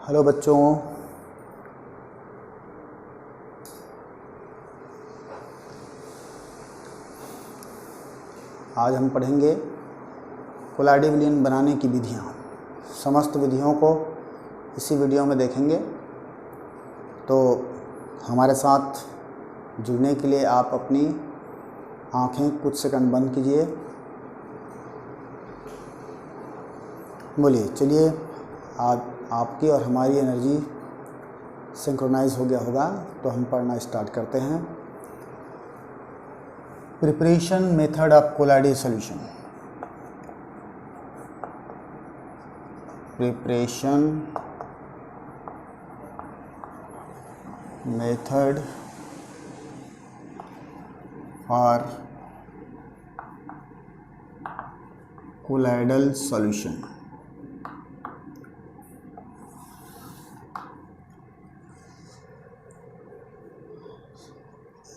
Hello बच्चों, आज हम पढ़ेंगे कोलाइडल विलयन बनाने की विधियाँ। समस्त विधियों को इसी वीडियो में देखेंगे। तो हमारे साथ जुड़ने के लिए आप अपनी आँखें कुछ सेकंड बंद कीजिए। बोलिए, चलिए आज आपकी और हमारी एनर्जी सिंक्रोनाइज हो गया होगा, तो हम पढ़ना स्टार्ट करते हैं। Preparation method of colloidal solution. Preparation method for colloidal solution.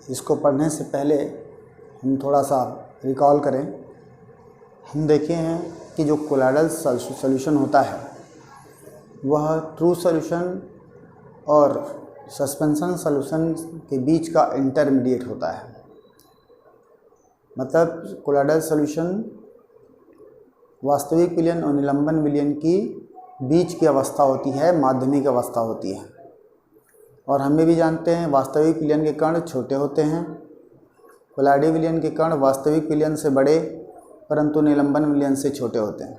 इसको पढ़ने से पहले हम थोड़ा सा रिकॉल करें। हम देखे हैं कि जो कोलाइडल सॉल्यूशन होता है वह ट्रू सॉल्यूशन और सस्पेंशन सॉल्यूशन के बीच का इंटरमीडिएट होता है। मतलब कोलाइडल सॉल्यूशन वास्तविक विलयन और निलंबन विलयन की बीच की अवस्था होती है, माध्यमिक अवस्था होती है। और हमें भी जानते हैं वास्तविक विलयन के कण छोटे होते हैं, कोलाइडल विलयन के कण वास्तविक विलयन से बड़े परंतु निलंबन विलयन से छोटे होते हैं।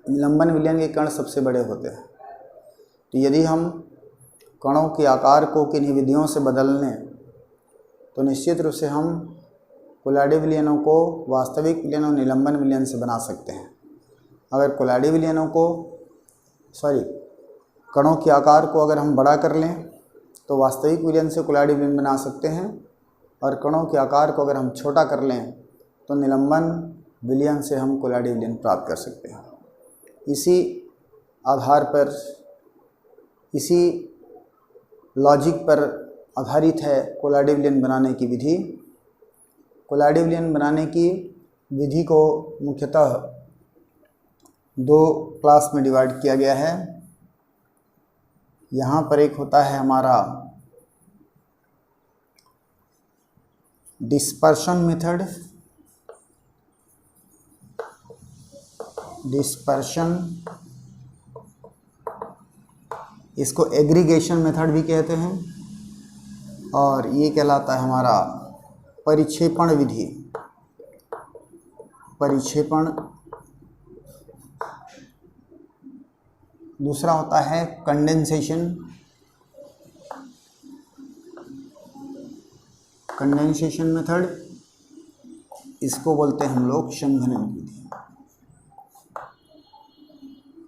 निलंबन विलयन के कण सबसे बड़े होते हैं। तो यदि हम कणों के आकार को किन्हीं विधियों से बदल लें तो निश्चित रूप से हम कोलाइडल विलयनों को वास्तविक विलयन और निलंबन विलयन से बना सकते हैं। अगर कोलाइडल विलयनों को कणों के आकार को अगर हम बड़ा कर लें तो वास्तविक विलयन से कोलाइडल विलयन बना सकते हैं, और कणों के आकार को अगर हम छोटा कर लें तो निलंबन विलयन से हम कोलाइडल विलयन प्राप्त कर सकते हैं। इसी आधार पर, इसी लॉजिक पर आधारित है कोलाइडल विलयन बनाने की विधि। कोलाइडल विलयन बनाने की विधि को मुख्यतः दो क्लास में डिवाइड किया गया है। यहाँ पर एक होता है हमारा डिस्पर्शन मेथड, डिस्पर्शन, इसको एग्रीगेशन मेथड भी कहते हैं, और ये कहलाता है हमारा परिक्षेपण विधि। परिक्षेपण। दूसरा होता है कंडेंसेशन, कंडेंसेशन मेथड, इसको बोलते हैं हम लोग संघनन विधि।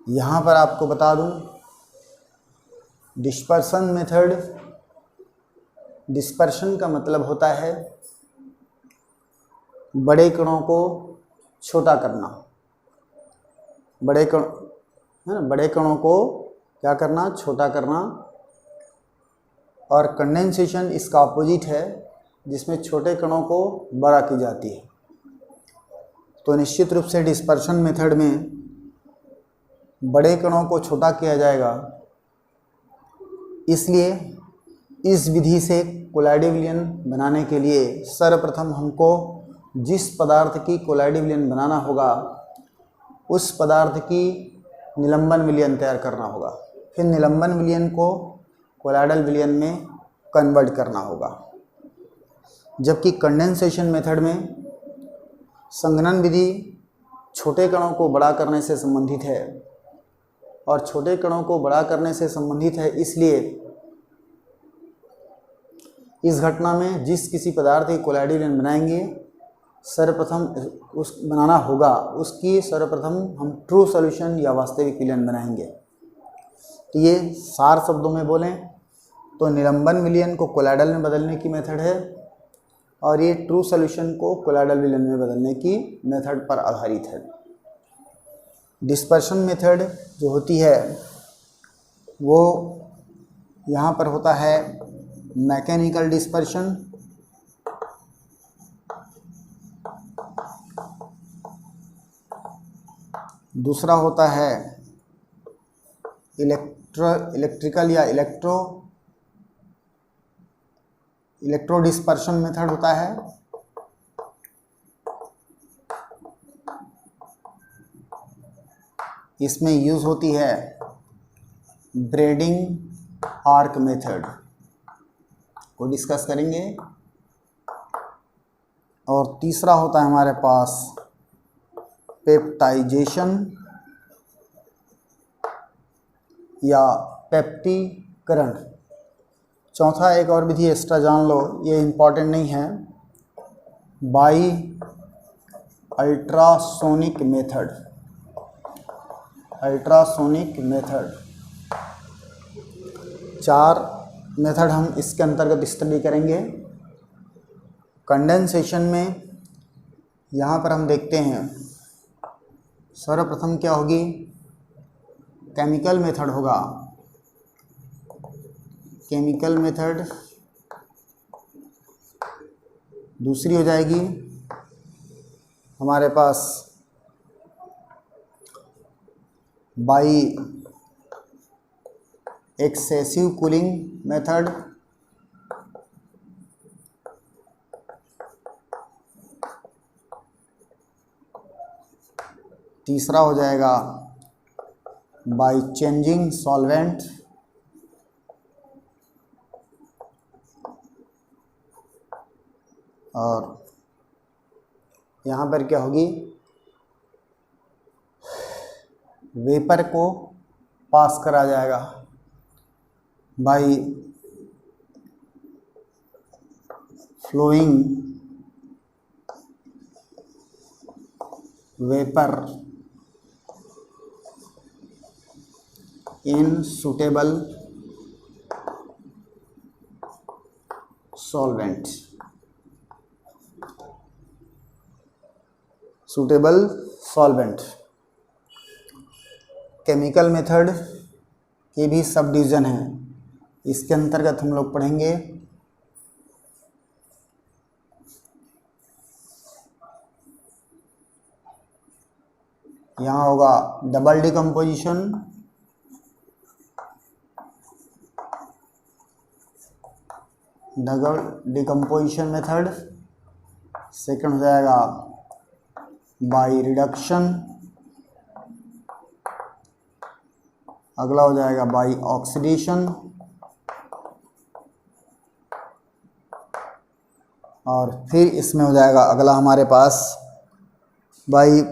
यहाँ पर आपको बता दूं, डिस्पर्शन मेथड, डिस्पर्शन का मतलब होता है बड़े कणों को छोटा करना। बड़े कणों को क्या करना? छोटा करना। और कंडेंसेशन इसका अपोजिट है, जिसमें छोटे कणों को बड़ा की जाती है। तो निश्चित रूप से डिस्पर्शन मेथड में बड़े कणों को छोटा किया जाएगा। इसलिए इस विधि से कोलाइडल विलयन बनाने के लिए सर्वप्रथम हमको जिस पदार्थ की कोलाइडल विलयन बनाना होगा उस पदार्थ की निलंबन विलयन तैयार करना होगा। फिर निलंबन विलयन को कोलाइडल विलयन में कन्वर्ट करना होगा। जबकि कंडेंसेशन मेथड में संघनन विधि छोटे कणों को बड़ा करने से संबंधित है, और छोटे कणों को बड़ा करने से संबंधित है इसलिए इस घटना में जिस किसी पदार्थ की कोलाइडल विलयन बनाएंगे सर्वप्रथम उस बनाना होगा उसकी सर्वप्रथम हम ट्रू सॉल्यूशन या वास्तविक विलयन बनाएंगे। तो ये सार शब्दों में बोलें तो निलंबन विलयन को कोलाइडल में बदलने की मेथड है, और ये ट्रू सॉल्यूशन को कोलाइडल विलयन में बदलने की मेथड पर आधारित है। डिस्पर्शन मेथड जो होती है वो यहाँ पर होता है मैकेनिकल डिस्पर्शन, दूसरा होता है इलेक्ट्रिकल या इलेक्ट्रो डिस्पर्शन मेथड होता है। इसमें यूज़ होती है ब्रेडिंग आर्क मेथड को डिस्कस करेंगे। और तीसरा होता है हमारे पास पेप्टाइजेशन या पेप्टीकरण। चौथा एक और विधि एक्स्ट्रा जान लो, ये इम्पॉर्टेंट नहीं है, by ultrasonic method. Ultrasonic method, 4 method हम इसके अंतर्गत स्टडी करेंगे। कंडेंसेशन में यहाँ पर हम देखते हैं सर्वप्रथम क्या होगी, केमिकल मेथड होगा। केमिकल मेथड दूसरी हो जाएगी हमारे पास बाई एक्सेसिव कूलिंग मेथड। तीसरा हो जाएगा बाई चेंजिंग सॉल्वेंट। और यहाँ पर क्या होगी, वेपर को पास करा जाएगा by flowing vapour in suitable solvent. Suitable solvent. Chemical method के भी सब डिवीज़न हैं, इसके अंतर्गत हम लोग पढ़ेंगे यहाँ होगा डबल डिकम्पोजिशन, मेथड। सेकंड हो जाएगा बाई रिडक्शन, अगला हो जाएगा बाई ऑक्सीडेशन, और फिर इसमें हो जाएगा अगला हमारे पास बाई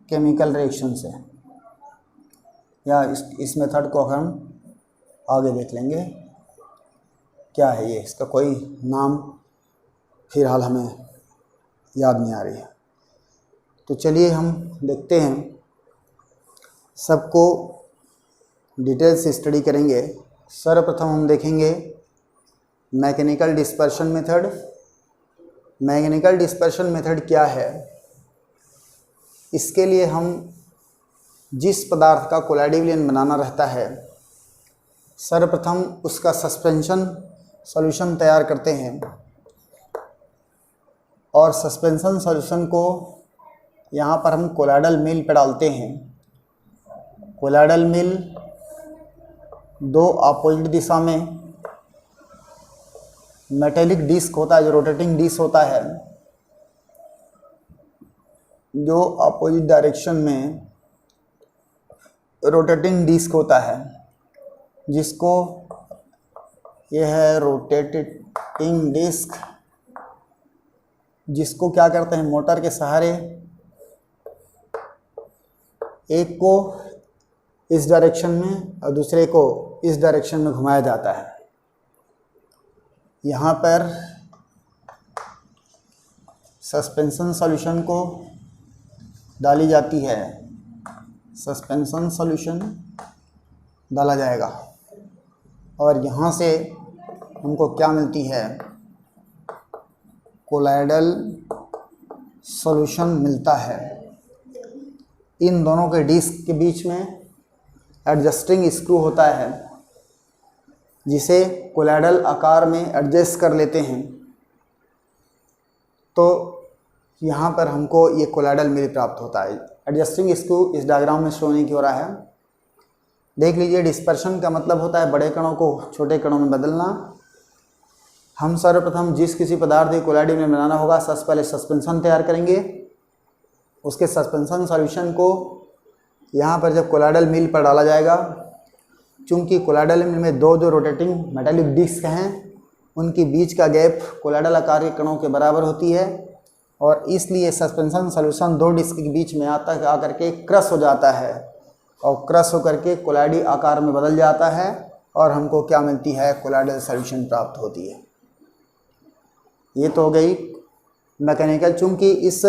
केमिकल रिएक्शन से, या इस मेथड को हम आगे देख लेंगे क्या है ये, इसका कोई नाम फिलहाल हमें याद नहीं आ रही है। तो चलिए हम देखते हैं, सबको डिटेल से स्टडी करेंगे। सर्वप्रथम हम देखेंगे mechanical dispersion method. Mechanical dispersion method क्या है, इसके लिए हम जिस पदार्थ का कोलाइड विलयन बनाना रहता है, सर्वप्रथम उसका सस्पेंशन सॉल्यूशन तैयार करते हैं, और सस्पेंशन सॉल्यूशन को यहाँ पर हम कोलाइडल मिल पर डालते हैं। कोलाइडल मिल 2 अपोजिट दिशा में मेटेलिक डिस्क होता है, जो रोटेटिंग डिस्क होता है, जो अपोजिट डायरेक्शन में रोटेटिंग डिस्क होता है, जिसको यह है रोटेटिंग डिस्क, जिसको क्या करते हैं, मोटर के सहारे एक को इस डायरेक्शन में और दूसरे को इस डायरेक्शन में घुमाया जाता है। यहाँ पर सस्पेंशन सॉल्यूशन को डाली जाती है, सस्पेंशन सॉल्यूशन डाला जाएगा, और यहाँ से हमको क्या मिलती है, कोलाइडल सॉल्यूशन मिलता है। इन दोनों के डिस्क के बीच में एडजस्टिंग स्क्रू होता है, जिसे कोलाइडल आकार में एडजस्ट कर लेते हैं। तो यहाँ पर हमको ये कोलाइडल मिल प्राप्त होता है। एडजस्टिंग इसको इस डायग्राम में शो नहीं हो रहा है। देख लीजिए, डिस्पर्शन का मतलब होता है बड़े कणों को छोटे कणों में बदलना। हम सर्वप्रथम जिस किसी पदार्थ को कोलाइडल में बनाना होगा, सबसे पहले सस्पेंशन तैयार करेंगे। उसके सस्पेंशन सॉल्यूशन को यहाँ पर जब कोलाइडल मिल पर डाला जाएगा, चूँकि कोलाइडल मिल में दो रोटेटिंग मेटालिक डिस्क हैं, उनके बीच का गैप कोलाइडल आकार के कणों के बराबर होती है, और इसलिए सस्पेंशन सॉल्यूशन दो डिस्क के बीच में आकर के क्रश हो जाता है, और क्रश होकर के कोलाइडी आकार में बदल जाता है, और हमको क्या मिलती है, कोलाइडल सॉल्यूशन प्राप्त होती है। ये तो हो गई मैकेनिकल। चूँकि इस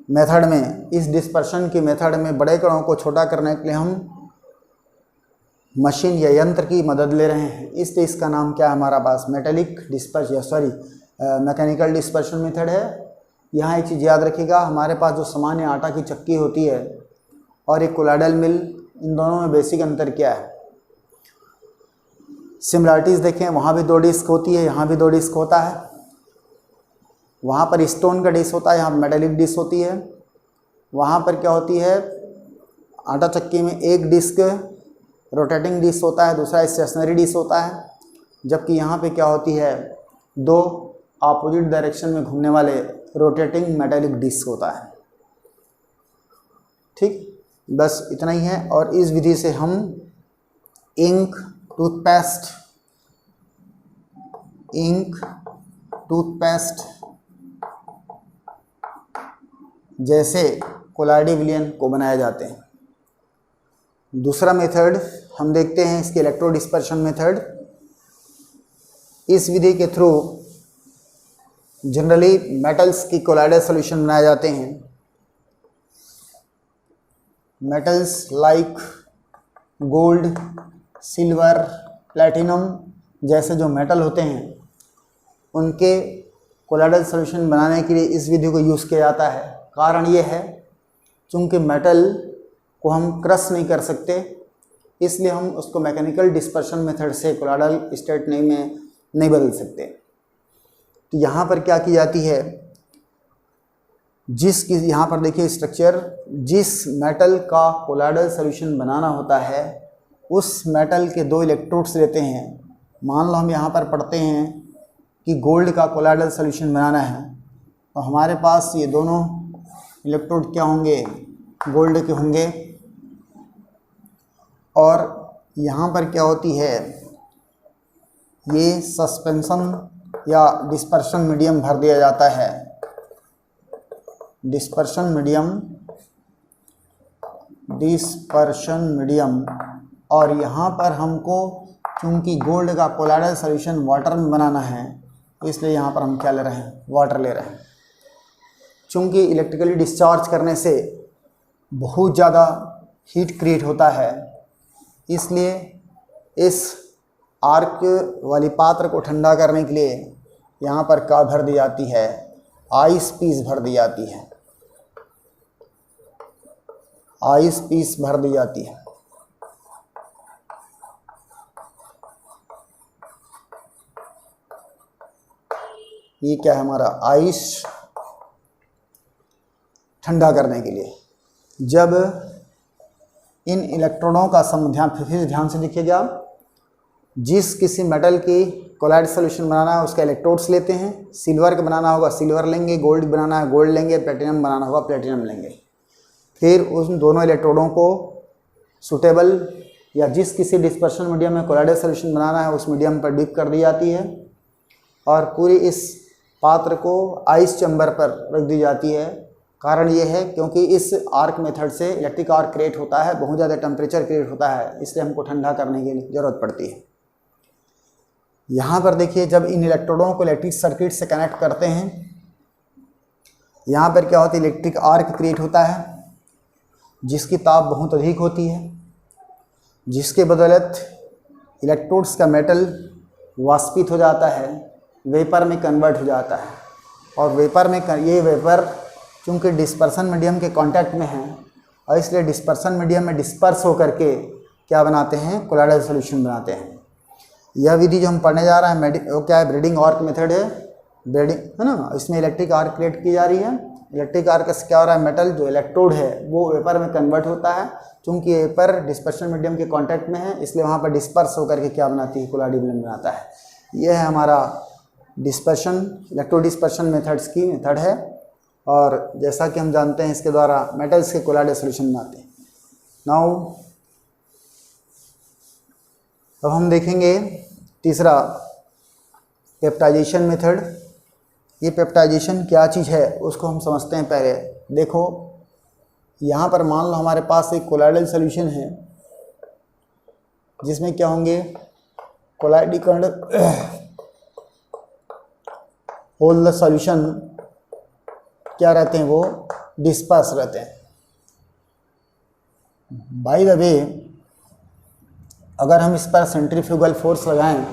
मेथड में, इस डिस्पर्शन की मेथड में बड़े कणों को छोटा करने के लिए हम मशीन या यंत्र की मदद ले रहे हैं, इसलिए इसका नाम क्या है हमारा पास, मैकेनिकल डिस्पर्शन मेथड है। यहाँ एक चीज़ याद रखिएगा, हमारे पास जो सामान्य आटा की चक्की होती है और एक कोलाइडल मिल, इन दोनों में बेसिक अंतर क्या है। सिमिलरिटीज़ देखें, वहाँ भी दो डिस्क होती है, यहाँ भी दो डिस्क होता है। वहाँ पर स्टोन का डिस्क होता है, यहाँ मेटालिक डिस्क होती है। वहाँ पर क्या होती है, आटा चक्की में एक डिस्क रोटेटिंग डिस्क होता है, दूसरा स्टेशनरी डिस्क होता है, जबकि यहाँ पे क्या होती है, दो अपोजिट डायरेक्शन में घूमने वाले रोटेटिंग मेटालिक डिस्क होता है। ठीक, बस इतना ही है। और इस विधि से हम इंक, टूथपेस्ट जैसे कोलाइडी विलयन को बनाए जाते हैं। दूसरा मेथड हम देखते हैं, इसके इलेक्ट्रो डिस्पर्शन मेथड। इस विधि के थ्रू जनरली मेटल्स की कोलाइडल सॉल्यूशन बनाए जाते हैं। Metals like gold, silver, platinum जैसे जो मेटल होते हैं, उनके कोलाइडल सॉल्यूशन बनाने के लिए इस विधि को यूज़ किया जाता है। कारण ये है, चूँकि मेटल को हम क्रश नहीं कर सकते, इसलिए हम उसको मैकेनिकल डिस्पर्शन मेथड से कोलाइडल स्टेट नहीं बदल सकते। तो यहाँ पर क्या की जाती है, यहाँ पर देखिए स्ट्रक्चर, जिस मेटल का कोलाइडल सॉल्यूशन बनाना होता है, उस मेटल के दो इलेक्ट्रोड्स लेते हैं। मान लो हम यहाँ पर पढ़ते हैं कि गोल्ड का कोलाइडल सॉल्यूशन बनाना है, तो हमारे पास ये दोनों इलेक्ट्रोड क्या होंगे, गोल्ड के होंगे। और यहाँ पर क्या होती है, ये सस्पेंशन या डिस्पर्शन मीडियम भर दिया जाता है, डिस्पर्शन मीडियम। और यहाँ पर हमको चूँकि गोल्ड का कोलाइडल सॉल्यूशन वाटर में बनाना है, इसलिए यहाँ पर हम क्या ले रहे हैं, वाटर ले रहे हैं। चूँकि इलेक्ट्रिकली डिस्चार्ज करने से बहुत ज़्यादा हीट क्रिएट होता है, इसलिए इस आर्क वाली पात्र को ठंडा करने के लिए यहाँ पर क्या भर दी जाती है, आइस पीस भर दी जाती है, आइस पीस भर दी जाती है। ये क्या है हमारा, आइस ठंडा करने के लिए। जब इन इलेक्ट्रॉनों का फिर ध्यान से देखिएगा, जिस किसी मेटल की कोलाइड सॉल्यूशन बनाना है उसका इलेक्ट्रोड्स लेते हैं। सिल्वर का बनाना होगा सिल्वर लेंगे, गोल्ड बनाना है गोल्ड लेंगे, प्लेटिनम बनाना होगा प्लेटिनम लेंगे। फिर उन दोनों इलेक्ट्रोडों को सूटेबल या जिस किसी डिस्पर्शन मीडियम में कोलाइडल सॉल्यूशन बनाना है उस मीडियम पर डिप कर दी जाती है, और पूरी इस पात्र को आइस चैम्बर पर रख दी जाती है। कारण ये है क्योंकि इस आर्क मेथड से इलेक्ट्रिक आर्क क्रिएट होता है, बहुत ज़्यादा टेम्परेचर क्रिएट होता है, इसलिए हमको ठंडा करने की ज़रूरत पड़ती है। यहाँ पर देखिए, जब इन इलेक्ट्रोडों को इलेक्ट्रिक सर्किट से कनेक्ट करते हैं, यहाँ पर क्या होता है, इलेक्ट्रिक आर्क क्रिएट होता है जिसकी ताप बहुत अधिक होती है, जिसके बदौलत इलेक्ट्रोड्स का मेटल वाष्पित हो जाता है, वेपर में कन्वर्ट हो जाता है। और वेपर में ये वेपर चूँकि डिस्पर्सन मीडियम के कांटेक्ट में है, और इसलिए डिस्पर्सन मीडियम में डिस्पर्स होकर के क्या बनाते हैं, कोलाइडल सॉल्यूशन बनाते हैं। यह विधि जो हम पढ़ने जा रहे हैं वो क्या है, ब्रीडिंग आर्क मेथड है। बेडिंग है ना, इसमें इलेक्ट्रिक आर्क क्रिएट की जा रही है। इलेक्ट्रिक आर्क से क्या हो रहा है, मेटल जो इलेक्ट्रोड है वो वेपर में कन्वर्ट होता है। चूंकि वेपर डिस्पर्शन मीडियम के कांटेक्ट में है, इसलिए वहाँ पर डिस्पर्स होकर के क्या बनाती है, कोलाडी विलयन बनाता है। यह है हमारा डिस्पर्शन, इलेक्ट्रो डिस्पर्शन मेथड्स की मेथड है। और जैसा कि हम जानते हैं इसके द्वारा मेटल्स के कोलाइडल सॉल्यूशन बनाते हैं। नाउ अब हम देखेंगे तीसरा पेप्टाइजेशन मेथड। ये पेप्टाइजेशन क्या चीज़ है उसको हम समझते हैं पहले। देखो यहाँ पर मान लो हमारे पास एक कोलाइडल सॉल्यूशन है जिसमें क्या होंगे, कोलाइडिकरण होल द सॉल्यूशन क्या रहते हैं, वो डिस्पर्स रहते हैं। बाय द वे अगर हम इस पर सेंट्रीफ्यूगल फोर्स लगाएं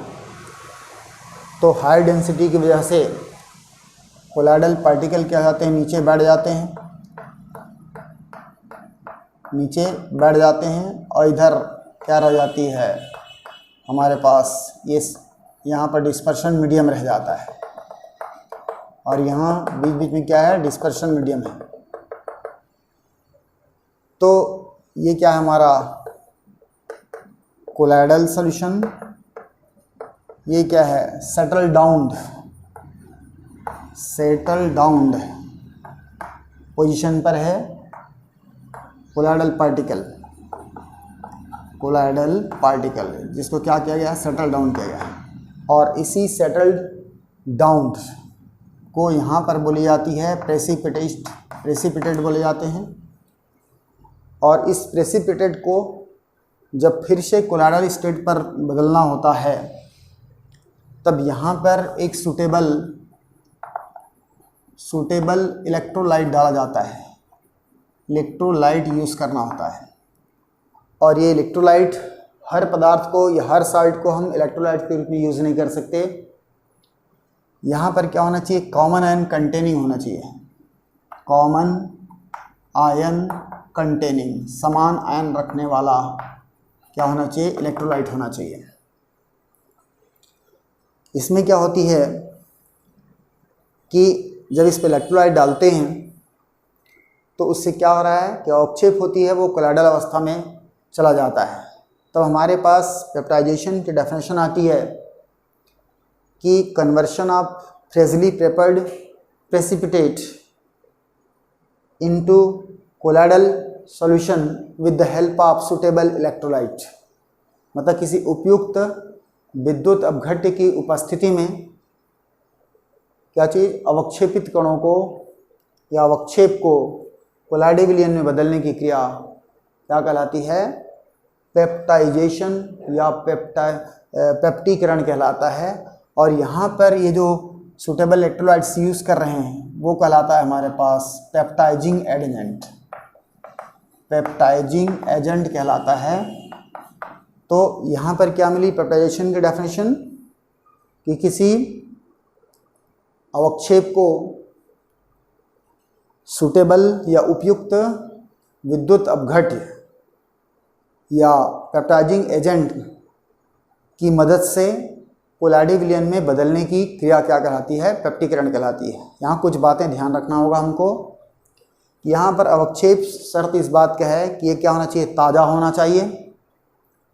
तो हाई डेंसिटी की वजह से कोलाइडल पार्टिकल क्या जाते हैं, नीचे बैठ जाते हैं, नीचे बैठ जाते हैं और इधर क्या रह जाती है हमारे पास, ये यहाँ पर डिस्पर्शन मीडियम रह जाता है और यहाँ बीच बीच में क्या है, डिस्पर्शन मीडियम है। तो ये क्या है हमारा कोलाइडल सॉल्यूशन, ये क्या है, सेटल डाउन्ड पोजीशन पर है कोलाइडल पार्टिकल, जिसको क्या किया गया है, सेटल डाउन किया गया है। और इसी सेटल्ड डाउन को यहाँ पर बोली जाती है प्रेसिपिटेट बोले जाते हैं। और इस प्रेसिपिटेट को जब फिर से कोलाइडल स्टेट पर बदलना होता है तब यहाँ पर एक सूटेबल इलेक्ट्रोलाइट डाला जाता है, इलेक्ट्रोलाइट यूज़ करना होता है। और ये इलेक्ट्रोलाइट हर पदार्थ को या हर सॉल्ट को हम इलेक्ट्रोलाइट के रूप में यूज़ नहीं कर सकते। यहाँ पर क्या होना चाहिए, कॉमन आयन कंटेनिंग होना चाहिए, कॉमन आयन कंटेनिंग, समान आयन रखने वाला क्या होना चाहिए, इलेक्ट्रोलाइट होना चाहिए। इसमें क्या होती है कि जब इस पर इलेक्ट्रोलाइट डालते हैं तो उससे क्या हो रहा है कि अवक्षेप होती है, वो कोलाइडल अवस्था में चला जाता है। तब हमारे पास पेप्टाइजेशन की डेफिनेशन आती है कि conversion of freshly prepared precipitate into colloidal solution with the help of suitable electrolyte, मतलब किसी उपयुक्त विद्युत अपघट्य की उपस्थिति में क्या चीज़, अवक्षेपित कणों को या अवक्षेप को कोलाइडी विलयन में बदलने की क्रिया क्या कहलाती है, पेप्टाइजेशन या पेप्टीकरण कहलाता है। और यहाँ पर ये जो सूटेबल इलेक्ट्रोलाइट्स यूज़ कर रहे हैं वो कहलाता है हमारे पास पेप्टाइजिंग एजेंट कहलाता है। तो यहाँ पर क्या मिली पेप्टाइजेशन की डेफिनेशन कि किसी अवक्षेप को सूटेबल या उपयुक्त विद्युत अपघट्य या पेप्टाइजिंग एजेंट की मदद से कोलाइडी विलयन में बदलने की क्रिया क्या कहलाती है, पेप्टीकरण कहलाती है। यहाँ कुछ बातें ध्यान रखना होगा हमको। यहाँ पर अवक्षेप शर्त इस बात का है कि ये क्या होना चाहिए, ताज़ा होना चाहिए।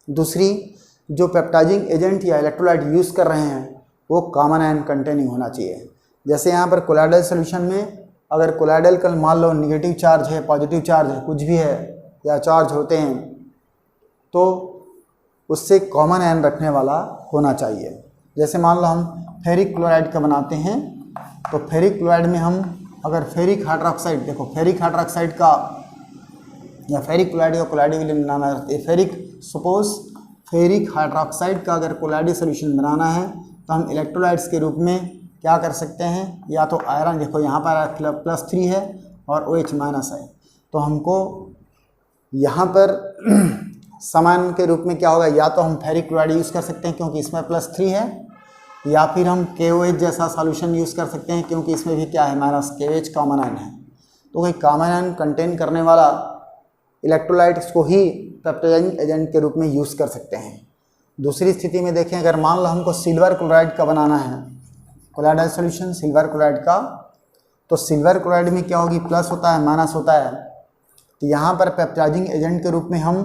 दूसरी, जो पेप्टाइजिंग एजेंट या इलेक्ट्रोलाइट यूज़ कर रहे हैं वो कॉमन आयन कंटेनिंग होना चाहिए। जैसे यहाँ पर कोलाइडल सॉल्यूशन में अगर कोलाइडल कल मान लो नेगेटिव चार्ज है, पॉजिटिव चार्ज है, कुछ भी है या चार्ज होते हैं तो उससे कॉमन आयन रखने वाला होना चाहिए। जैसे मान लो हम फेरिक क्लोराइड का बनाते हैं तो फेरिक क्लोराइड में हम अगर फेरिक हाइड्रोक्साइड, देखो फेरिक हाइड्रोक्साइड का या फेरिक क्लोराइड का कोलाइडी विलयन बनाना है, फेरिक हाइड्रोक्साइड का अगर कोलाइडी सॉल्यूशन बनाना है तो हम इलेक्ट्रोलाइट्स के रूप में क्या कर सकते हैं, या तो आयरन, देखो यहाँ पर +3 है और OH- है, तो हमको यहाँ पर समान के रूप में क्या होगा, या तो हम फेरिक क्लोराइड यूज़ कर सकते हैं क्योंकि इसमें +3 है, या फिर हम KOH जैसा सॉल्यूशन यूज़ कर सकते हैं क्योंकि इसमें भी क्या है, -KOH कॉमन आयन है। तो कोई कॉमन आयन कंटेन करने वाला इलेक्ट्रोलाइट्स को ही पेप्टाइजिंग एजेंट के रूप में यूज़ कर सकते हैं। दूसरी स्थिति में देखें, अगर मान लो हमको सिल्वर क्लोराइड का बनाना है कोलाइडल सॉल्यूशन सिल्वर क्लोराइड का, तो सिल्वर क्लोराइड में क्या होगी, प्लस होता है माइनस होता है। तो यहाँ पर पेप्टाइजिंग एजेंट के रूप में हम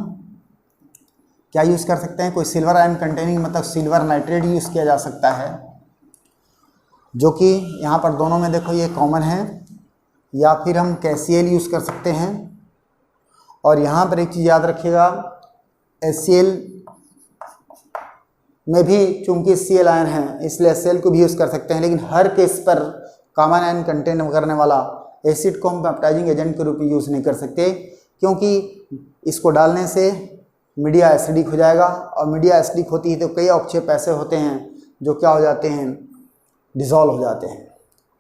क्या यूज़ कर सकते हैं, कोई सिल्वर आयन कंटेनिंग मतलब सिल्वर नाइट्रेट यूज़ किया जा सकता है, जो कि यहाँ पर दोनों में देखो ये कॉमन है, या फिर हम KCl यूज़ कर सकते हैं। और यहाँ पर एक चीज़ याद रखिएगा, HCl में भी चूंकि Cl आयन है इसलिए HCl को भी यूज़ कर सकते हैं, लेकिन हर केस पर कॉमन आयन कंटेन करने वाला एसिड को हम पेप्टाइजिंग एजेंट के रूप में यूज़ नहीं कर सकते, क्योंकि इसको डालने से मीडिया एसिडिक हो जाएगा, और मीडिया एसिडिक होती है तो कई अवक्षेप ऐसे होते हैं जो क्या हो जाते हैं, डिज़ोल्व हो जाते हैं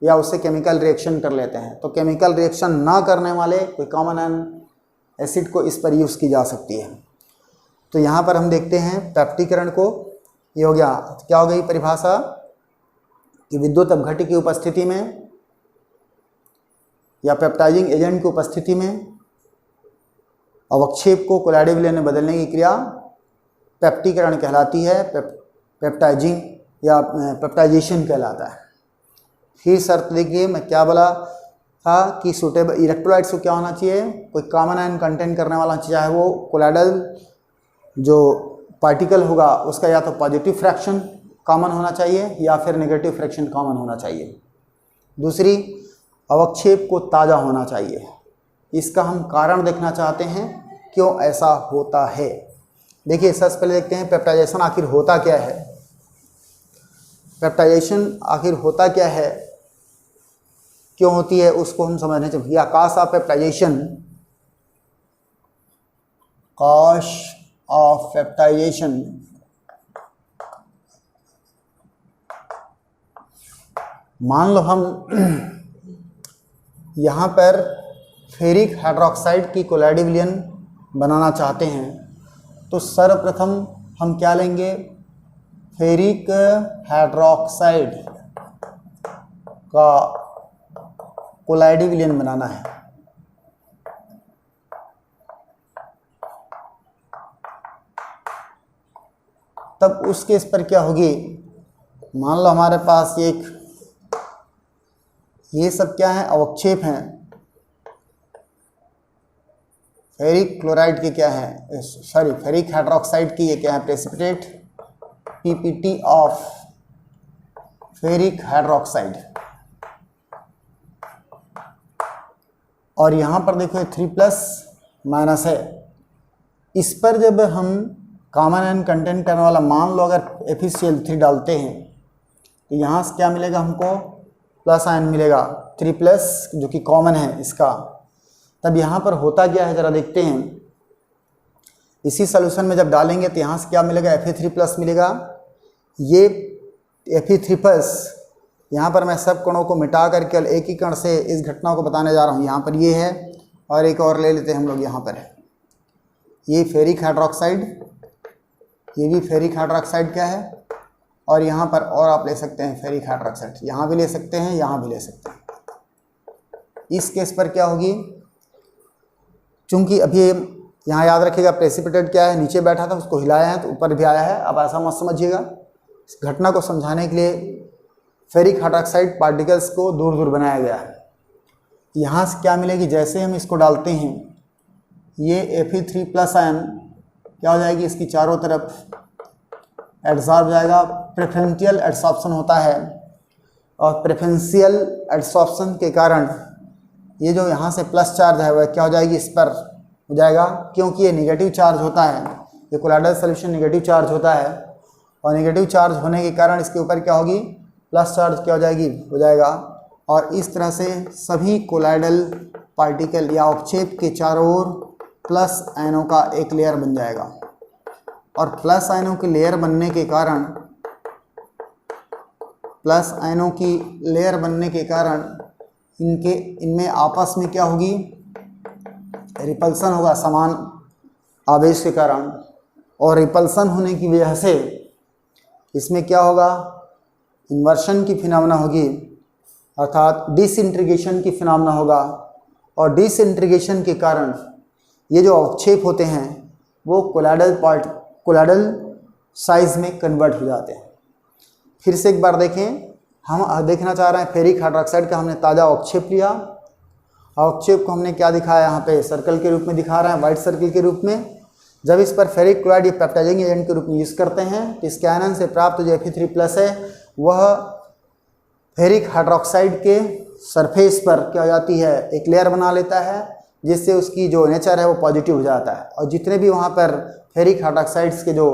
या उससे केमिकल रिएक्शन कर लेते हैं। तो केमिकल रिएक्शन ना करने वाले कोई कॉमन आयन एसिड को इस पर यूज़ की जा सकती है। तो यहाँ पर हम देखते हैं पेप्टीकरण को, ये हो गया, क्या हो गई परिभाषा कि विद्युत अपघट्य की उपस्थिति में या पेप्टाइजिंग एजेंट की उपस्थिति में अवक्षेप को कोलाइडल विलयन में बदलने की क्रिया पेप्टीकरण कहलाती है, पेप्टाइजिंग या पेप्टाइजेशन कहलाता है। फिर शर्त देखिए, मैं क्या बोला था कि सूटेबल इलेक्ट्रोलाइट्स को क्या होना चाहिए, कोई कॉमन आयन कंटेन करने वाला, चाहे वो कोलाइडल जो पार्टिकल होगा उसका या तो पॉजिटिव फ्रैक्शन कॉमन होना चाहिए या फिर नेगेटिव फ्रैक्शन कॉमन होना चाहिए। दूसरी, अवक्षेप को ताज़ा होना चाहिए। इसका हम कारण देखना चाहते हैं क्यों ऐसा होता है। देखिए सबसे पहले देखते हैं पेप्टाइजेशन आखिर होता क्या है। पेप्टाइजेशन आखिर होता क्या है, क्यों होती है, उसको हम समझने चाहिए। या cause of peptization, cause of peptization मान लो हम यहाँ पर फेरिक हाइड्रोक्साइड की कोलाइडल विलयन बनाना चाहते हैं, तो सर्वप्रथम हम क्या लेंगे, फेरिक हाइड्रोक्साइड का कोलाइडल विलयन बनाना है। तब उस केस पर क्या होगी, मान लो हमारे पास ये सब क्या है, अवक्षेप हैं, फेरिक क्लोराइड के क्या है, सॉरी फेरिक हाइड्रोक्साइड की ये क्या है, precipitate PPT of ferric hydroxide. और यहाँ पर देखो 3+ है। इस पर जब हम कॉमन आयन कंटेंट करने वाला मान लो अगर FeCl3 डालते हैं, तो यहाँ से क्या मिलेगा हमको, प्लस आयन मिलेगा 3+ जो कि कॉमन है इसका। तब यहाँ पर होता क्या है ज़रा देखते हैं। इसी सॉल्यूशन में जब डालेंगे तो यहाँ से क्या मिलेगा, Fe3+ मिलेगा। ये Fe3+, यहाँ पर मैं सब कणों को मिटा कर केवल एक ही कण से इस घटना को बताने जा रहा हूँ। यहाँ पर ये है और एक और ले लेते हैं हम लोग, यहाँ पर ये फेरिक हाइड्रोक्साइड, ये भी फेरिक हाइड्रोक्साइड क्या है, और यहाँ पर और आप ले सकते हैं फेरिक हाइड्रोक्साइड, यहाँ भी ले सकते हैं, यहाँ भी ले सकते हैं। इस केस पर क्या होगी, चूंकि अभी यहाँ याद रखिएगा प्रेसिपिटेट क्या है, नीचे बैठा था उसको हिलाया है तो ऊपर भी आया है। अब ऐसा मत समझिएगा, इस घटना को समझाने के लिए फेरिक हाइड्रोक्साइड पार्टिकल्स को दूर दूर बनाया गया है। यहाँ से क्या मिलेगी, जैसे हम इसको डालते हैं ये Fe3+ आयन क्या हो जाएगी, इसकी चारों तरफ एड्सॉर्ब हो जाएगा। प्रेफरेंशियल एड्सॉर्प्शन होता है, और प्रेफरेंशियल एड्सॉर्प्शन के कारण ये जो यहाँ से प्लस चार्ज है वह क्या हो जाएगी, इस पर हो जाएगा, क्योंकि ये नेगेटिव चार्ज होता है। ये कोलाइडल सॉल्यूशन नेगेटिव चार्ज होता है, और नेगेटिव चार्ज होने के कारण इसके ऊपर क्या होगी, प्लस चार्ज क्या हो जाएगी, हो जाएगा। और इस तरह से सभी कोलाइडल पार्टिकल या अवक्षेप के चारों ओर प्लस आयनों का एक लेयर बन जाएगा। और प्लस आयनों के लेयर बनने के कारण, प्लस आयनों की लेयर बनने के कारण इनमें आपस में क्या होगी, रिपल्सन होगा समान आवेश के कारण। और रिपल्सन होने की वजह से इसमें क्या होगा, इन्वर्शन की फिनोमेना होगी, अर्थात डिसइंटीग्रेशन की फिनोमेना होगा। और डिसइंटीग्रेशन के कारण ये जो अवक्षेप होते हैं वो कोलाइडल साइज में कन्वर्ट हो जाते हैं। फिर से एक बार देखें, हम देखना चाह रहे हैं फेरिक हाइड्रोक्साइड का हमने ताज़ा अवक्षेप लिया। अवक्षेप को हमने क्या दिखाया, यहाँ पे सर्कल के रूप में दिखा रहे हैं, वाइट सर्कल के रूप में। जब इस पर फेरिक क्लोराइड या पेप्टाइजिंग एजेंट के रूप में यूज़ करते हैं तो इसके आयनन से प्राप्त जो Fe3+ है वह फेरिक हाइड्रोक्साइड के सरफेस पर क्या हो जाती है, एक लेयर बना लेता है, जिससे उसकी जो नेचर है वो पॉजिटिव हो जाता है। और जितने भी वहाँ पर फेरिक हाइड्रोक्साइड्स के जो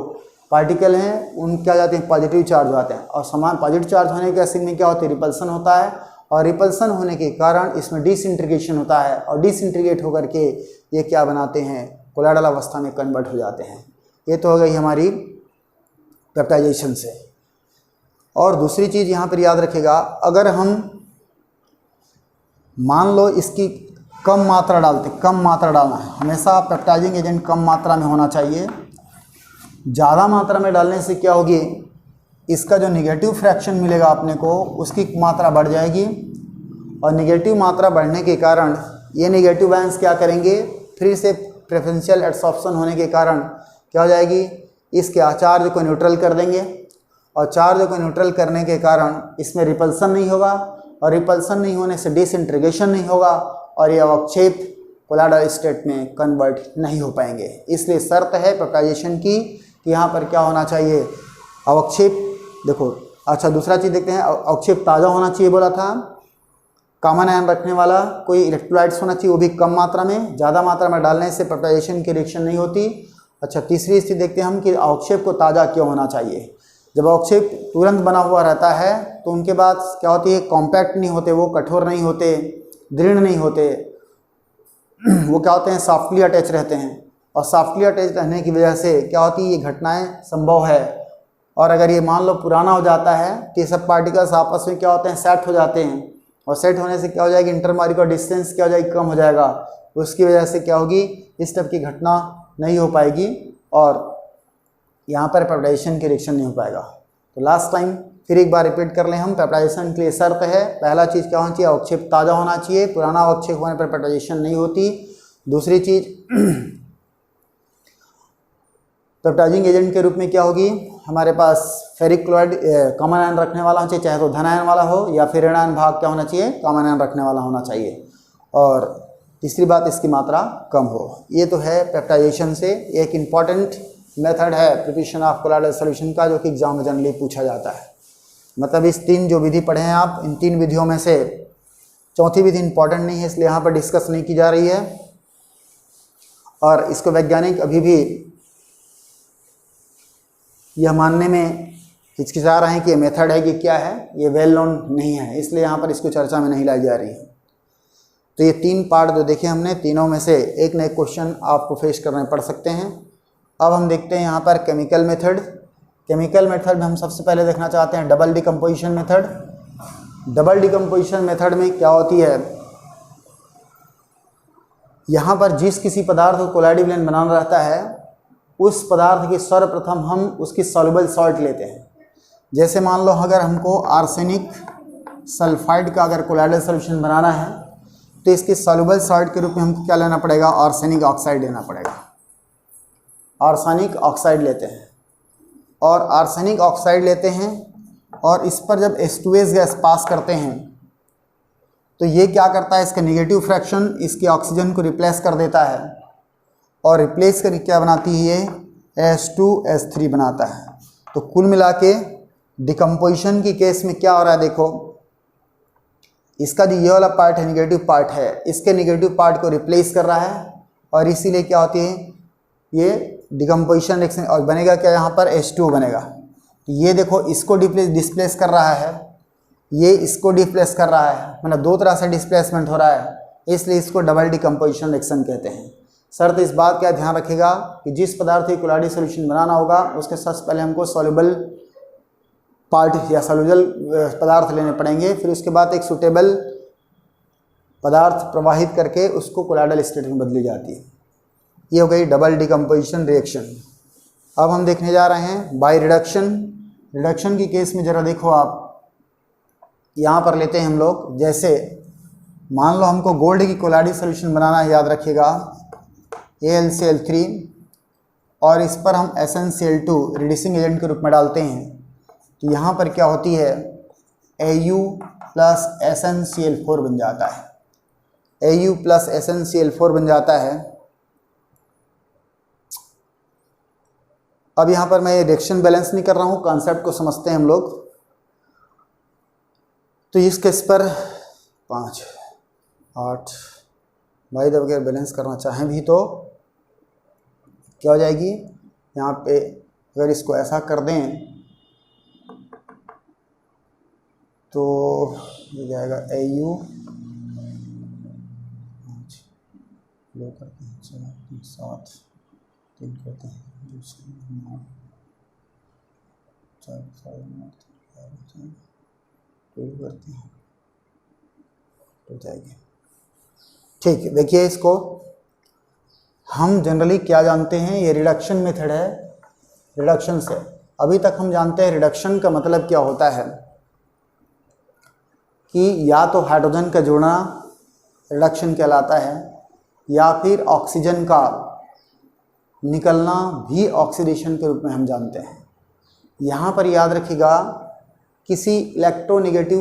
पार्टिकल हैं उन क्या जाते हैं, पॉजिटिव चार्ज होते हैं। और समान पॉजिटिव चार्ज होने के केस में क्या होती है, रिपल्सन होता है। और रिपल्सन होने के कारण इसमें डिसइंटीग्रेशन होता है और डिसइंटीग्रेट होकर के ये क्या बनाते हैं, कोलाइडल अवस्था में कन्वर्ट हो जाते हैं। ये तो हो गई हमारी पेप्टाइजेशन से। और दूसरी चीज़ यहाँ पर याद रखिएगा, अगर हम मान लो इसकी कम मात्रा डालते, कम मात्रा डालना है, हमेशा पेप्टाइजिंग एजेंट कम मात्रा में होना चाहिए। ज़्यादा मात्रा में डालने से क्या होगी, इसका जो निगेटिव फ्रैक्शन मिलेगा अपने को उसकी मात्रा बढ़ जाएगी। और निगेटिव मात्रा बढ़ने के कारण ये निगेटिव आयंस क्या करेंगे, फिर से प्रेफरेंशियल एडसॉर्प्शन होने के कारण क्या हो जाएगी, इसके चार्ज को न्यूट्रल कर देंगे। और चार्ज को न्यूट्रल करने के कारण इसमें रिपल्सन नहीं होगा, और रिपल्सन नहीं होने से डिसइंटीग्रेशन नहीं होगा, और ये अवक्षेप कोलाइडल स्टेट में कन्वर्ट नहीं हो पाएंगे। इसलिए शर्त है पेप्टाइजेशन की कि यहाँ पर क्या होना चाहिए, अवक्षेप। देखो अच्छा, दूसरा चीज़ देखते हैं, अवक्षेप ताज़ा होना चाहिए बोला था, कॉमन आयन रखने वाला कोई इलेक्ट्रोलाइट्स होना चाहिए, वो भी कम मात्रा में। ज़्यादा मात्रा में डालने से पेप्टाइजेशन की रिएक्शन नहीं होती। अच्छा, तीसरी स्थिति देखते हैं हम कि अवक्षेप को ताज़ा क्यों होना चाहिए। जब अवक्षेप तुरंत बना हुआ रहता है तो उनके बाद क्या होती है, कॉम्पैक्ट नहीं होते, वो कठोर नहीं होते, दृढ़ नहीं होते, वो क्या होते हैं, सॉफ्टली अटैच रहते हैं। और सॉफ्टली अटैच रहने की वजह से क्या होती है, ये घटनाएं संभव है। और अगर ये मान लो पुराना हो जाता है तो ये सब पार्टिकल्स आपस में क्या होते हैं, सेट हो जाते हैं। और सेट होने से क्या हो जाएगी, इंटरमॉलिक्यूलर डिस्टेंस क्या हो जाएगी, कम हो जाएगा। उसकी वजह से क्या होगी, इस टाइप की घटना नहीं हो पाएगी और यहाँ पर पेप्टाइजेशन की रिएक्शन नहीं हो पाएगा। तो लास्ट टाइम फिर एक बार रिपीट कर लें हम, पेप्टाइजेशन के लिए शर्त है, पहला चीज़ क्या होना चाहिए, अवक्षेप ताज़ा होना चाहिए, पुराना अवक्षेप होने पर पेप्टाइजेशन नहीं होती। दूसरी चीज़ पेप्टाइजिंग एजेंट के रूप में क्या होगी, हमारे पास फेरिक क्लोराइड कॉमन आयन रखने वाला होना चाहिए, चाहे तो धन आयन वाला हो या फिर ऋण आयन भाग क्या होना चाहिए, कॉमन आयन रखने वाला होना चाहिए। और तीसरी बात, इसकी मात्रा कम हो। ये तो है पेप्टाइजेशन से एक इम्पॉर्टेंट मेथड है प्रिपरेशन ऑफ कोलाइडल सॉल्यूशन का, जो कि एग्जाम में जनरली पूछा जाता है। मतलब इस तीन जो विधि पढ़े हैं आप, इन तीन विधियों में से चौथी विधि इंपॉर्टेंट नहीं है, इसलिए यहाँ पर डिस्कस नहीं की जा रही है। और इसको वैज्ञानिक अभी भी यह मानने में हिचकिचा रहे हैं कि ये मेथड है कि क्या है, ये वेल नोन नहीं है, इसलिए यहाँ पर इसको चर्चा में नहीं लाई जा रही है। तो ये तीन पार्ट जो देखे हमने, तीनों में से एक न एक क्वेश्चन आपको फेस करने पड़ सकते हैं। अब हम देखते हैं यहाँ पर केमिकल मेथड। केमिकल मेथड में हम सबसे पहले देखना चाहते हैं double decomposition method. Double decomposition method में क्या होती है, यहाँ पर जिस किसी पदार्थ को कोलाइड विलयन बनाना रहता है, उस पदार्थ की सर्वप्रथम हम उसकी सॉल्युबल सॉल्ट लेते हैं। जैसे मान लो अगर हमको आर्सेनिक सल्फाइड का अगर कोलाइडल सॉल्यूशन बनाना है तो इसके सॉल्युबल सॉल्ट के रूप में हमको क्या लेना पड़ेगा, आर्सेनिक ऑक्साइड लेना पड़ेगा। आर्सेनिक ऑक्साइड लेते हैं और आर्सेनिक ऑक्साइड लेते हैं और इस पर जब H2S गैस पास करते हैं तो ये क्या करता है, इसका निगेटिव फ्रैक्शन इसके ऑक्सीजन को रिप्लेस कर देता है और रिप्लेस करके क्या बनाती है, ये H2S3 बनाता है। तो कुल मिला के डिकम्पोजिशन की केस में क्या हो रहा है, देखो इसका जो ये वाला पार्ट है निगेटिव पार्ट है, इसके निगेटिव पार्ट को रिप्लेस कर रहा है और इसीलिए क्या होती है, ये डिकम्पोजिशन रिएक्शन और बनेगा क्या, यहाँ पर H2 बनेगा। तो ये देखो इसको डिस्प्लेस कर रहा है, ये इसको डिस्प्लेस कर रहा है, मतलब दो तरह से डिस्प्लेसमेंट हो रहा है, इसलिए इसको डबल डिकम्पोजिशन रिएक्शन कहते हैं। शर्त इस बात का ध्यान रखिएगा कि जिस पदार्थ की कोलाइडल सॉल्यूशन बनाना होगा उसके सबसे पहले हमको सॉल्युबल पार्ट या सॉल्युबल पदार्थ लेने पड़ेंगे, फिर उसके बाद एक सूटेबल पदार्थ प्रवाहित करके उसको कोलाइडल स्टेट में बदली जाती है। ये हो गई डबल डिकम्पोजिशन रिएक्शन। अब हम देखने जा रहे हैं बाय रिडक्शन। रिडक्शन की केस में ज़रा देखो आप, यहाँ पर लेते हैं हम लोग, जैसे मान लो हमको गोल्ड की कोलाइडल सॉल्यूशन बनाना है, याद रखिएगा AlCl3 और इस पर हम SnCl2 रिड्यूसिंग एजेंट के रूप में डालते हैं। तो यहाँ पर क्या होती है, Au प्लस SnCl4 बन जाता है, Au प्लस SnCl4 बन जाता है। अब यहाँ पर मैं रिएक्शन बैलेंस नहीं कर रहा हूँ, कॉन्सेप्ट को समझते हैं हम लोग। तो इस केस पर 5, 8 भाई जब अगर बैलेंस करना चाहें भी तो क्या हो जाएगी, यहाँ पे अगर इसको ऐसा कर दें तो ये जाएगा Au, लो करते हैं 4, 7, 3 करते हैं 2, 9, 4, 9, 2 करते हैं तो जाएगी। ठीक है, देखिए इसको हम जनरली क्या जानते हैं, ये रिडक्शन मेथड है। रिडक्शन से अभी तक हम जानते हैं रिडक्शन का मतलब क्या होता है कि या तो हाइड्रोजन का जुड़ना रिडक्शन कहलाता है या फिर ऑक्सीजन का निकलना भी ऑक्सीडेशन के रूप में हम जानते हैं। यहाँ पर याद रखिएगा किसी इलेक्ट्रोनेगेटिव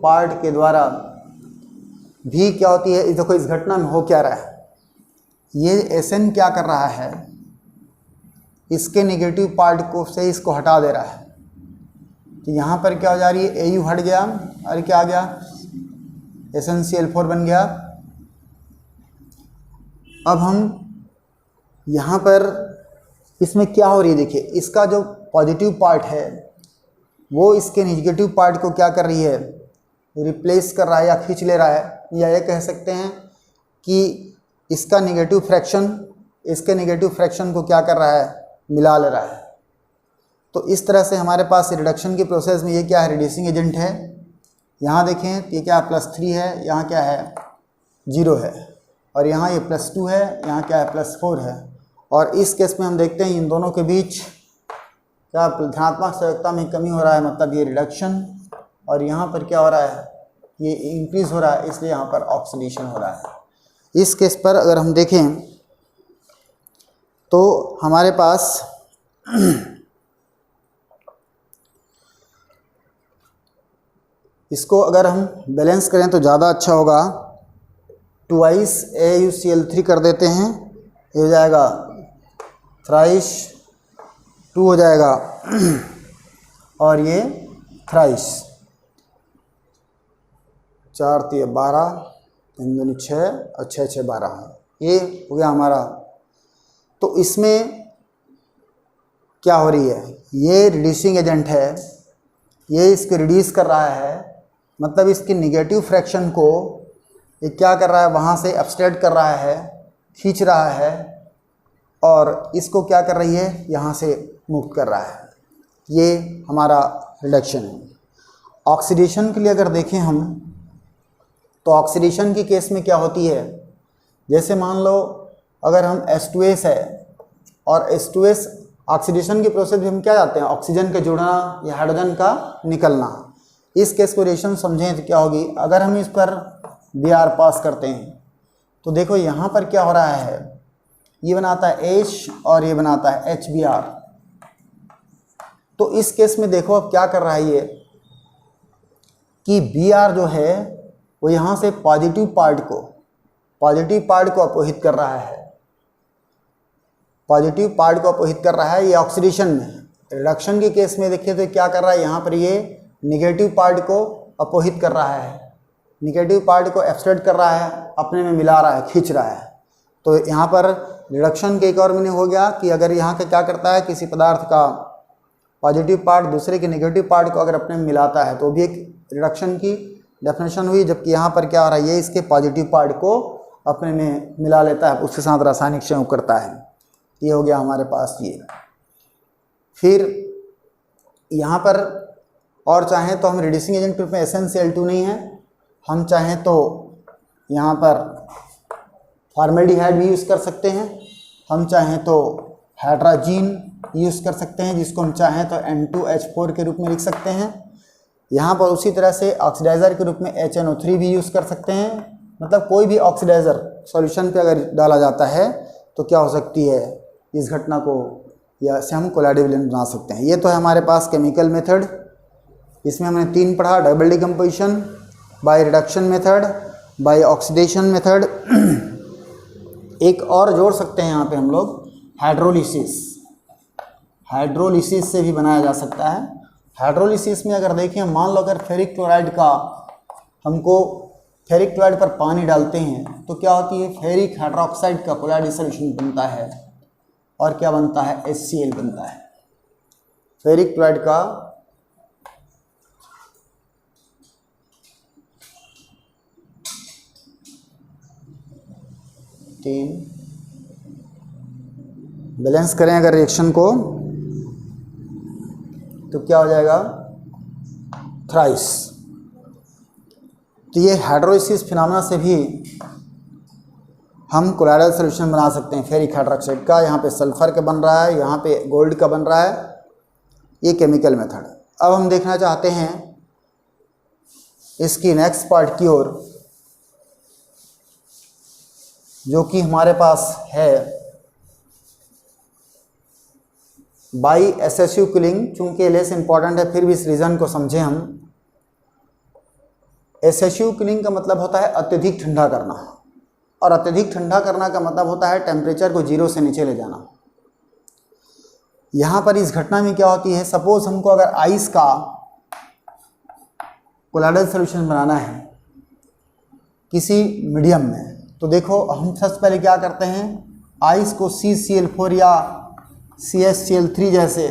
पार्ट के द्वारा भी क्या होती है, देखो इस घटना में हो क्या रहा है, ये Sn क्या कर रहा है, इसके नेगेटिव पार्ट को से इसको हटा दे रहा है। तो यहाँ पर क्या हो जा रही है, Au हट गया और क्या आ गया, SnCl4 बन गया। अब हम यहाँ पर इसमें क्या हो रही है, देखिए इसका जो पॉजिटिव पार्ट है वो इसके नेगेटिव पार्ट को क्या कर रही है, रिप्लेस कर रहा है या खींच ले रहा है, या ये कह सकते हैं कि इसका नेगेटिव फ्रैक्शन इसके नेगेटिव फ्रैक्शन को क्या कर रहा है, मिला ले रहा है। तो इस तरह से हमारे पास रिडक्शन की प्रोसेस में ये क्या है, रिड्यूसिंग एजेंट है। यहाँ देखें ये क्या +3 है, यहाँ क्या है 0 है, और यहाँ ये +2 है, यहाँ क्या है +4 है। और इस केस में हम देखते हैं इन दोनों के बीच क्या धनात्मक संयोजकता में कमी हो रहा है, मतलब ये रिडक्शन, और यहाँ पर क्या हो रहा है, ये इंक्रीज हो रहा है, इसलिए यहाँ पर ऑक्सीडेशन हो रहा है। इस केस पर अगर हम देखें तो हमारे पास इसको अगर हम बैलेंस करें तो ज़्यादा अच्छा होगा। 2 AuCl3 कर देते हैं, ये हो जाएगा 3 2 हो जाएगा और ये 3 4 3 12 3 2 6 और 6 6 12, ये हो गया हमारा। तो इसमें क्या हो रही है, ये रिड्यूसिंग एजेंट है, ये इसको रिड्यूस कर रहा है, मतलब इसकी निगेटिव फ्रैक्शन को ये क्या कर रहा है, वहाँ से एब्स्ट्रैक्ट कर रहा है, खींच रहा है, और इसको क्या कर रही है, यहाँ से मुक्त कर रहा है। ये हमारा रिडक्शन है। ऑक्सीडेशन के लिए अगर देखें हम तो ऑक्सीडेशन की केस में क्या होती है, जैसे मान लो अगर हम H2S है और H2S ऑक्सीडेशन की प्रोसेस में हम क्या जाते हैं, ऑक्सीजन का जुड़ना या हाइड्रोजन का निकलना। इस केस को रिएक्शन समझें तो क्या होगी, अगर हम इस पर Br पास करते हैं तो देखो यहाँ पर क्या हो रहा है, ये बनाता है H और ये बनाता है HBr। तो इस केस में देखो अब क्या कर रहा है ये कि Br जो है वो यहाँ से पॉजिटिव पार्ट को अपोहित कर रहा है, पॉजिटिव पार्ट को अपोहित कर रहा है। ये ऑक्सीडेशन में, रिडक्शन के केस में देखिए तो क्या कर रहा है, यहाँ पर ये निगेटिव पार्ट को अपोहित कर रहा है, निगेटिव पार्ट को एब्स्ट्रैक्ट कर रहा है, अपने में मिला रहा है, खींच रहा है। तो यहाँ पर रिडक्शन के एक और मीनिंग हो गया कि अगर यहाँ का क्या करता है, किसी पदार्थ का पॉजिटिव पार्ट दूसरे के नेगेटिव पार्ट को अगर अपने में मिलाता है तो भी एक रिडक्शन की डेफिनेशन हुई। जबकि यहाँ पर क्या हो रहा है, ये इसके पॉजिटिव पार्ट को अपने में मिला लेता है, उसके साथ रासायनिक संयोग करता है। ये हो गया हमारे पास ये। फिर यहाँ पर और चाहें तो हम रिड्यूसिंग एजेंट के रूप में SnCl2 नहीं है, हम चाहें तो यहाँ पर फॉर्मेल्डिहाइड भी यूज़ कर सकते हैं, हम चाहें तो हाइड्रोजीन यूज़ कर सकते हैं, जिसको हम चाहें तो N2H4 के रूप में लिख सकते हैं। यहाँ पर उसी तरह से ऑक्सीडाइज़र के रूप में HNO3 भी यूज़ कर सकते हैं। मतलब कोई भी ऑक्सीडाइज़र सॉल्यूशन पे अगर डाला जाता है तो क्या हो सकती है, इस घटना को या से हम कोलाइडल विलयन बना सकते हैं। ये तो है हमारे पास केमिकल मेथड, इसमें हमने 3 पढ़ा, double decomposition, by reduction method, by oxidation method. एक और जोड़ सकते हैं यहाँ पे हम लोग, हाइड्रोलिसिस। हाइड्रोलिसिस से भी बनाया जा सकता है। हाइड्रोलिसिस में अगर देखें, मान लो अगर फेरिक क्लोराइड का हमको फेरिक क्लोराइड पर पानी डालते हैं तो क्या होती है, फेरिक हाइड्रोक्साइड का कोलाइडल सॉल्यूशन बनता है और क्या बनता है, HCl बनता है। फेरिक क्लोराइड का बैलेंस करें अगर रिएक्शन को तो क्या हो जाएगा, थ्राइस। तो ये हाइड्रोलिसिस फिनोमेना से भी हम कोलाइडल सॉल्यूशन बना सकते हैं फेरिक हाइड्रोक्साइड का। यहाँ पे सल्फर का बन रहा है, यहाँ पे गोल्ड का बन रहा है, ये केमिकल मेथड। अब हम देखना चाहते हैं इसकी नेक्स्ट पार्ट की ओर, जो कि हमारे पास है बाई एसेसिव कूलिंग। चूंकि लेस इंपॉर्टेंट है फिर भी इस रीजन को समझें हम। एसेसिव कूलिंग का मतलब होता है अत्यधिक ठंडा करना, और अत्यधिक ठंडा करना का मतलब होता है टेम्परेचर को 0 से नीचे ले जाना। यहाँ पर इस घटना में क्या होती है, सपोज हमको अगर आइस का कोलाइडल सॉल्यूशन बनाना है किसी मीडियम में, तो देखो हम सबसे पहले क्या करते हैं, आइस को CCl4 या CaCl3 जैसे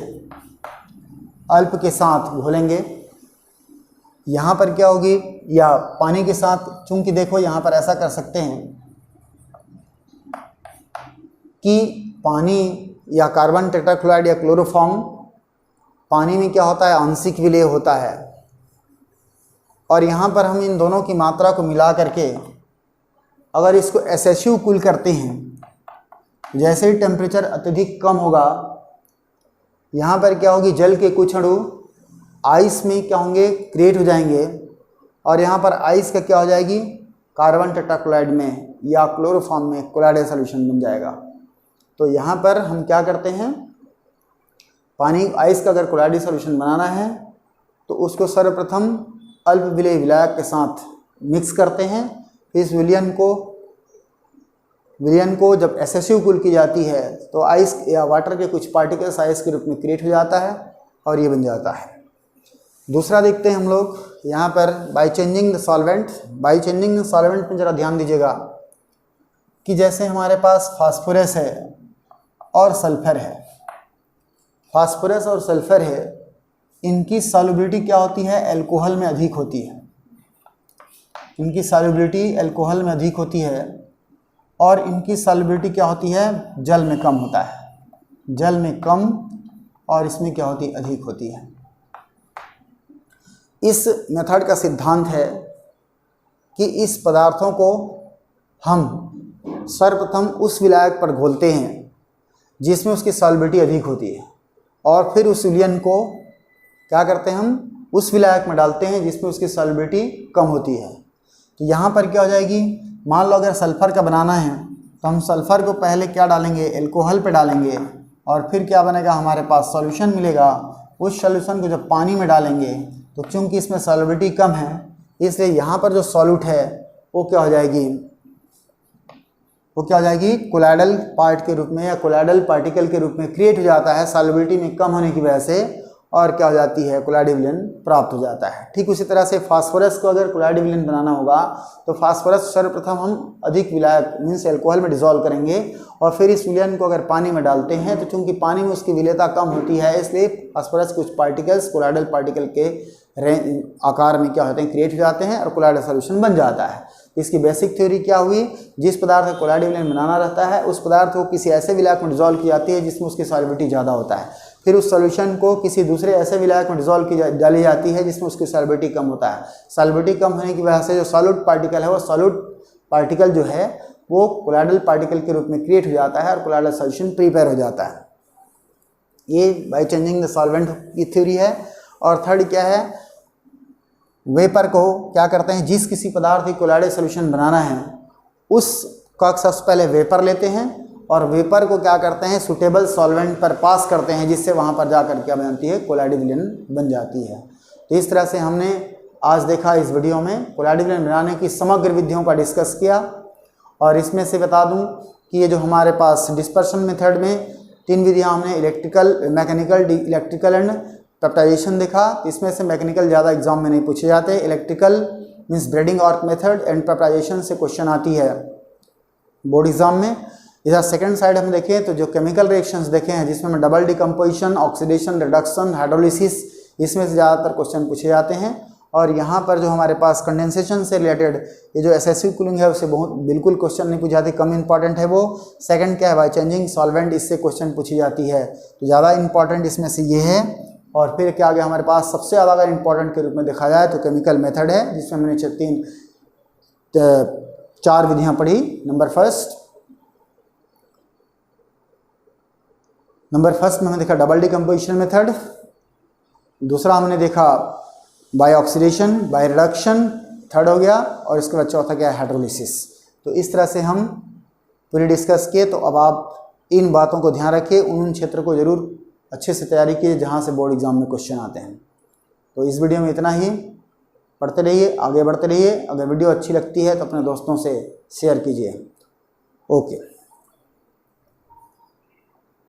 अल्प के साथ घोलेंगे। यहाँ पर क्या होगी, या पानी के साथ, चूंकि देखो यहाँ पर ऐसा कर सकते हैं कि पानी या कार्बन टेट्राक्लोराइड या क्लोरोफॉर्म, पानी में क्या होता है, आंशिक विलेय होता है, और यहाँ पर हम इन दोनों की मात्रा को मिला करके अगर इसको एसेसिव कूल करते हैं, जैसे ही टेम्परेचर अत्यधिक कम होगा, यहाँ पर क्या होगी, जल के कुछ अणु आइस में क्या होंगे, क्रिएट हो जाएंगे, और यहाँ पर आइस का क्या हो जाएगी, कार्बन टेट्राक्लोराइड में या क्लोरोफॉर्म में कोलाइडल सॉल्यूशन बन जाएगा। तो यहाँ पर हम क्या करते हैं, पानी आइस का अगर कोलाइडल सॉल्यूशन बनाना है तो उसको सर्वप्रथम अल्प विलेय विलायक के साथ मिक्स करते हैं। फिर इस विलयन को जब एसेसिव कूल की जाती है तो आइस या वाटर के कुछ पार्टिकल्स आइस के रूप में क्रिएट हो जाता है और ये बन जाता है। दूसरा देखते हैं हम लोग यहाँ पर by changing the solvent. By changing the solvent में ज़रा ध्यान दीजिएगा कि जैसे हमारे पास फास्फोरस है और सल्फर है, फास्फोरस और सल्फर है, इनकी सॉल्युबिलिटी क्या होती है, अल्कोहल में अधिक होती है। इनकी सॉल्युबिलिटी अल्कोहल में अधिक होती है और इनकी सॉल्युबिलिटी क्या होती है, जल में कम होता है। जल में कम और इसमें क्या होती है, अधिक होती है। इस मेथड का सिद्धांत है कि इस पदार्थों को हम सर्वप्रथम उस विलायक पर घोलते हैं जिसमें उसकी सॉल्युबिलिटी अधिक होती है, और फिर उस विलयन को क्या करते हैं, हम उस विलायक में डालते हैं जिसमें उसकी सॉल्युबिलिटी कम होती है। तो यहाँ पर क्या हो जाएगी, मान लो अगर सल्फ़र का बनाना है तो हम सल्फ़र को पहले क्या डालेंगे, अल्कोहल पे डालेंगे, और फिर क्या बनेगा, हमारे पास सॉल्यूशन मिलेगा। उस सॉल्यूशन को जब पानी में डालेंगे तो चूंकि इसमें सॉल्युबिलिटी कम है, इसलिए यहाँ पर जो सॉल्यूट है वो क्या हो जाएगी, कोलाइडल पार्ट के रूप में या कोलाइडल पार्टिकल के रूप में क्रिएट हो जाता है सॉल्युबिलिटी में कम होने की वजह से, और क्या हो जाती है, कोलाइडल विलयन प्राप्त हो जाता है। ठीक उसी तरह से फास्फोरस को अगर कोलाइडल विलयन बनाना होगा तो फास्फोरस सर्वप्रथम हम अधिक विलायक मीन्स अल्कोहल में डिसॉल्व करेंगे, और फिर इस विलयन को अगर पानी में डालते हैं तो चूंकि पानी में उसकी विलेयता कम होती है, इसलिए फास्फोरस कुछ पार्टिकल्स कोलाइडल पार्टिकल के आकार में क्या होते हैं, क्रिएट हो जाते हैं और कोलाइडल सॉल्यूशन बन जाता है। इसकी बेसिक थ्योरी क्या हुई, जिस पदार्थ का कोलाइडल विलयन बनाना रहता है उस पदार्थ को किसी ऐसे विलायक में डिसॉल्व की जाती है जिसमें उसकी सॉल्युबिलिटी ज़्यादा होता है, फिर उस सॉल्यूशन को किसी दूसरे ऐसे विलायक में डिसॉल्व की डाली जाती है जिसमें उसकी सॉल्युबिलिटी कम होता है। सॉल्युबिलिटी कम होने की वजह से जो सॉल्यूट पार्टिकल है, वो सॉल्यूट पार्टिकल जो है वो कोलाइडल पार्टिकल के रूप में क्रिएट हो जाता है और कोलाइडल सॉल्यूशन प्रिपेयर हो जाता है। ये बाय चेंजिंग द सॉल्वेंट की थ्योरी है। और थर्ड क्या है, वेपर को क्या करते हैं, जिस किसी पदार्थ की कोलाइडल सॉल्यूशन बनाना है उसका सबसे पहले वेपर लेते हैं और वेपर को क्या करते हैं, सुटेबल सॉल्वेंट पर पास करते हैं, जिससे वहाँ पर जा कर क्या बनती है, कोलाइड विलयन बन जाती है। तो इस तरह से हमने आज देखा इस वीडियो में कोलाइड विलयन बनाने की समग्र विधियों का डिस्कस किया। और इसमें से बता दूं कि ये जो हमारे पास डिस्पर्शन मेथड में 3 विधियां हमने electrical, mechanical, electrical and peptization देखा। इसमें से मैकेनिकल ज़्यादा एग्जाम में नहीं पूछे जाते, electrical means braiding arc method and peptization से क्वेश्चन आती है बोर्ड एग्जाम में। इधर सेकंड साइड हम देखें तो जो केमिकल रिएक्शंस देखे हैं, जिसमें हम double decomposition, oxidation, reduction, hydrolysis, इसमें से ज़्यादातर क्वेश्चन पूछे जाते हैं। और यहाँ पर जो हमारे पास कंडेंसेशन से रिलेटेड ये जो एक्सेसिव कूलिंग है, उससे बहुत बिल्कुल क्वेश्चन नहीं पूछे जाते, कम इंपॉर्टेंट है वो। सेकंड क्या है, बाय चेंजिंग सॉल्वेंट, इससे क्वेश्चन पूछी जाती है, तो ज़्यादा इंपॉर्टेंट इसमें से ये है। और फिर क्या आ गया हमारे पास, सबसे ज़्यादा अगर इंपॉर्टेंट के रूप में देखा जाए तो केमिकल मेथड है, जिसमें मैंने 4 विधियाँ पढ़ी। नंबर फर्स्ट में हमने देखा डबल डिकम्पोजिशन मेथड, दूसरा हमने देखा by oxidation, by reduction, third हो गया, और इसके बाद चौथा क्या है, हाइड्रोलिसिस। तो इस तरह से हम पूरी डिस्कस किए। तो अब आप इन बातों को ध्यान रखिए, उन क्षेत्र को जरूर अच्छे से तैयारी कीजिए जहाँ से बोर्ड एग्जाम में क्वेश्चन आते हैं। तो इस वीडियो में इतना ही, पढ़ते रहिए, आगे बढ़ते रहिए। अगर वीडियो अच्छी लगती है तो अपने दोस्तों से शेयर कीजिए। ओके।